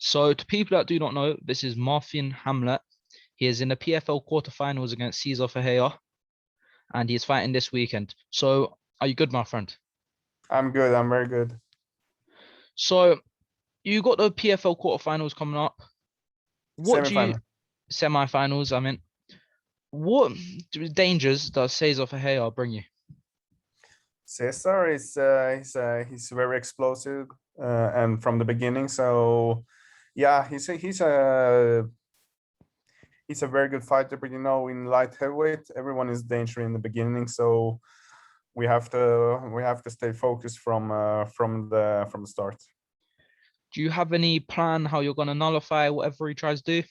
So to people that do not know, this is Marthin Hamlet. He is in the PFL quarterfinals against Cesar Ferreira, and he is fighting this weekend. So are you good, my friend? I'm good. I'm very good. So you got the PFL quarterfinals coming up. What do you Semi-final. semi-finals? I mean, what dangers does Cesar Ferreira bring you? Cesar is he's very explosive and from the beginning. So yeah, he's a very good fighter. But in light heavyweight, everyone is dangerous in the beginning. So we have to stay focused from the start. Do you have any plan how you're going to nullify whatever he tries to do?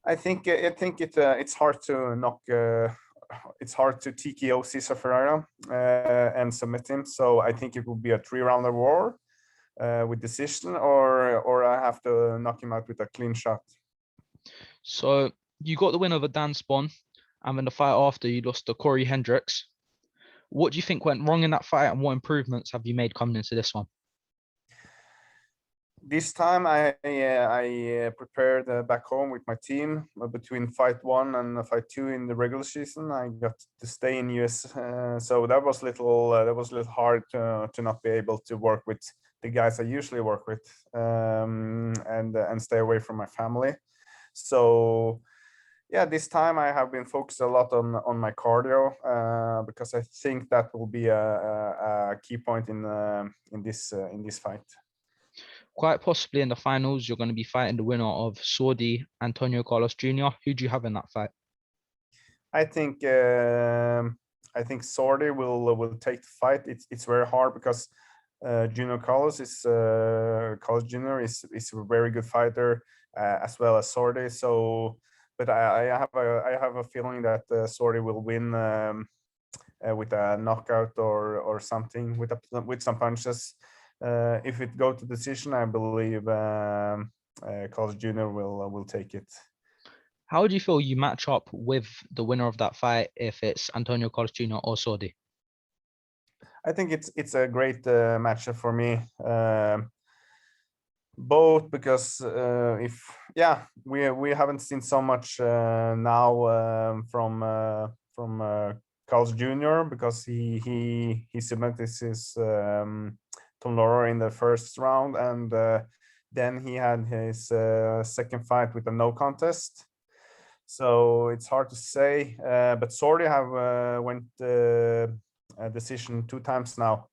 I think it's hard to knock. It's hard to TKO Cesar Ferreira and submit him. So I think it will be a 3-rounder war with decision, or I have to knock him out with a clean shot. So you got the win over Dan Spawn, and then the fight after you lost to Corey Hendricks. What do you think went wrong in that fight, and what improvements have you made coming into this one? This time I prepared back home with my team between fight 1 and fight 2 in the regular season. I got to stay in US, so that was a little hard to not be able to work with the guys I usually work with, and stay away from my family. So yeah, this time I have been focused a lot on my cardio because I think that will be a key point in this fight. Quite possibly in the finals, you're going to be fighting the winner of Saudi Antonio Carlos Jr. Who do you have in that fight? I think Sordi will take the fight. It's very hard because Junior Carlos Carlos Junior is a very good fighter as well as Sordi. So, but I have a feeling that Sordi will win with a knockout or something with some punches. If it go to decision, I believe Carlos Junior will take it. How do you feel you match up with the winner of that fight if it's Antonio Carlos Jr. or Saudi? I think it's a great matchup for me. Both because we haven't seen so much now from Carl's Jr. because he submitted his Tom Lawler in the first round, and then he had his second fight with a no contest. So it's hard to say, but Sordi have went a decision 2 times now.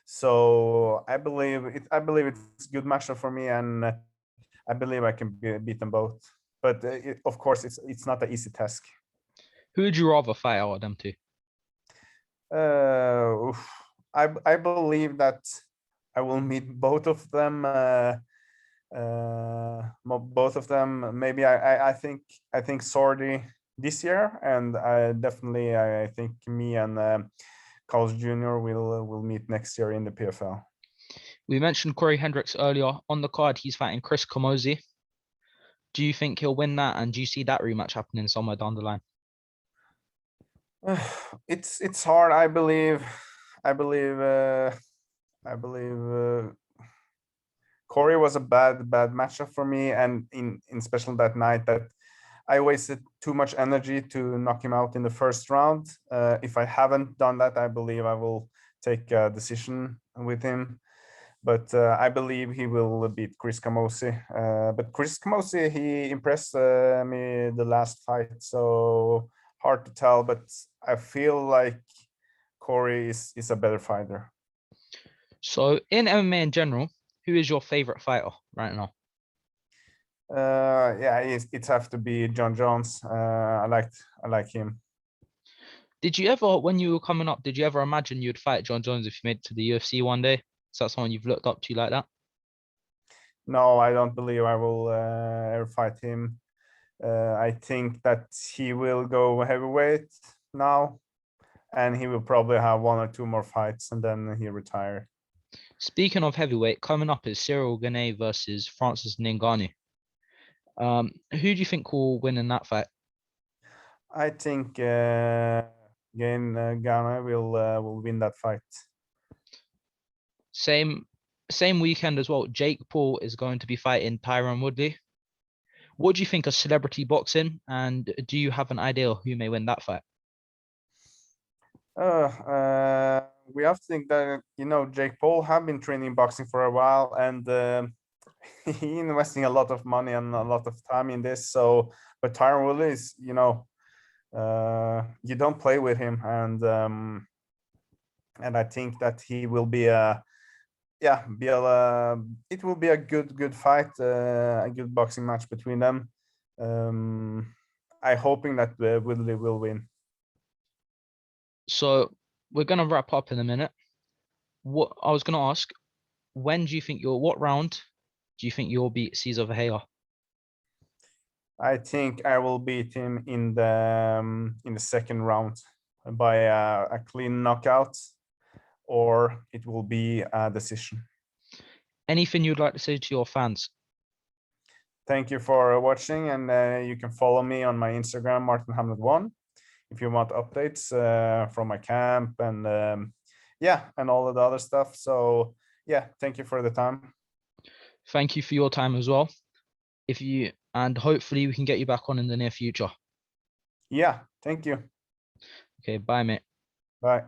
So I believe it's a good matchup for me, and I believe I can beat them both. But of course, it's not an easy task. Who would you rather fight out of them two? I believe that I will meet both of them. Both of them. Maybe I think Sordi this year, and I think me and Carlos Jr. will meet next year in the PFL. We mentioned Corey Hendricks earlier. On the card, he's fighting Chris Camozzi. Do you think he'll win that? And do you see that rematch happening somewhere down the line? It's hard. I believe Corey was a bad matchup for me, and in special that night that I wasted too much energy to knock him out in the first round. If I haven't done that, I believe I will take a decision with him. But I believe he will beat Chris Camozzi. But Chris Camozzi, he impressed me the last fight, so hard to tell. But I feel like Corey is a better fighter. So in MMA in general, who is your favorite fighter right now? Yeah, it have to be John Jones. I like him. Did you ever, when you were coming up, did you ever imagine you'd fight John Jones if you made it to the UFC one day? Is that someone you've looked up to like that? No, I don't believe I will ever fight him. I think that he will go heavyweight now, and he will probably have 1 or 2 more fights, and then he retire. Speaking of heavyweight, coming up is Cyril Gane versus Francis Ngannou. Who do you think will win in that fight? I think Ghana will win that fight. Same same weekend as well, Jake Paul is going to be fighting Tyron Woodley. What do you think of celebrity boxing, and do you have an idea who may win that fight? We have to think that Jake Paul have been training boxing for a while, and he investing a lot of money and a lot of time in this. So, but Tyron Woodley is, you don't play with him, and I think that he will be it will be a good fight, a good boxing match between them. I hoping that Woodley will win. So we're gonna wrap up in a minute. What I was gonna ask, what round do you think you'll beat Cesar Vieira? I think I will beat him in the second round by a clean knockout, or it will be a decision. Anything you'd like to say to your fans? Thank you for watching, and you can follow me on my Instagram, Marthin Hamlet 1, if you want updates from my camp and and all of the other stuff. So yeah, thank you for the time. Thank you for your time as well. And hopefully we can get you back on in the near future. Yeah, thank you. Okay, bye, mate. Bye.